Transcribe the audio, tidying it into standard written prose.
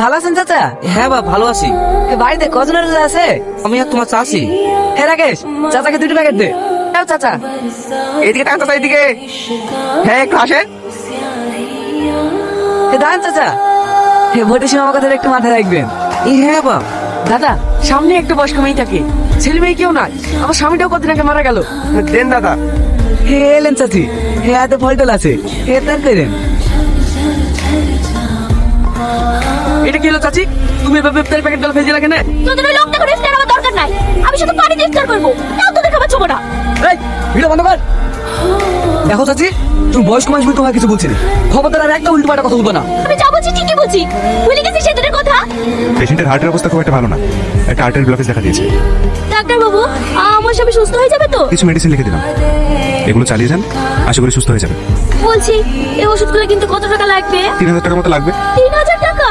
ভালো আছেন চাচা? হ্যাঁ বাপ, ভালো আছি। বাড়িতে কজনের আছে? আমি আর তোমার চাচি। হে রাকেশ, চাচাকে 2টি প্যাকেট দে। দাও চাচা। এদিকে টাকা চাচা, এদিকে। হ্যাঁ, একটু আসেন। দাঁড়ান চাচা, ভোটের সময় আমার কথা একটু মাথায় রাখবেন। হ্যাঁ বাপ। দাদা, সামনে একটা বয়স্ক মেয়ে থাকে, ছেলে মেয়ে কেউ নাই। আমার স্বামীটাও কতদিন আগে মারা গেল। দেন দাদা। হে এলেন চাচি, হে এত ফলটল আছে, হে তার দেন। এটা কি হলো চাচি? তুমি এভাবে ইফতারের প্যাকেট গুলো ভেজে রাখে না? তোদের ওই লোকটা করে ইফতার আমার দরকার নাই। আমি শুধু পানিতে ইফতার করবো, তাও তোদের খাবার ছোবো না। এই ভিডিও বন্ধ কর। দেখো চাচি, তুমি বয়স্ক মানুষ বলে তোমার কিছু বলছি না। খবরদার আর একটা উল্টো পাল্টা কথা বলবো না। আমি যা বলছি ঠিকই বলছি। ভুলে গেছি সেদিনের কথা। পেশেন্টের হার্টের অবস্থা খুব একটা ভালো না, একটা আর্টারি ব্লকেজ দেখা দিয়েছে। ডাক্তার বাবু, আমার স্বামী সুস্থ হয়ে যাবে তো? কিছু মেডিসিন লিখে দিলাম, এগুলো চালিয়ে যান, আশা করি সুস্থ হয়ে যাবে। বলছি এই ওষুধগুলো কিন্তু কত টাকা লাগবে? 3000 টাকার মতো লাগবে। 3000 টাকা?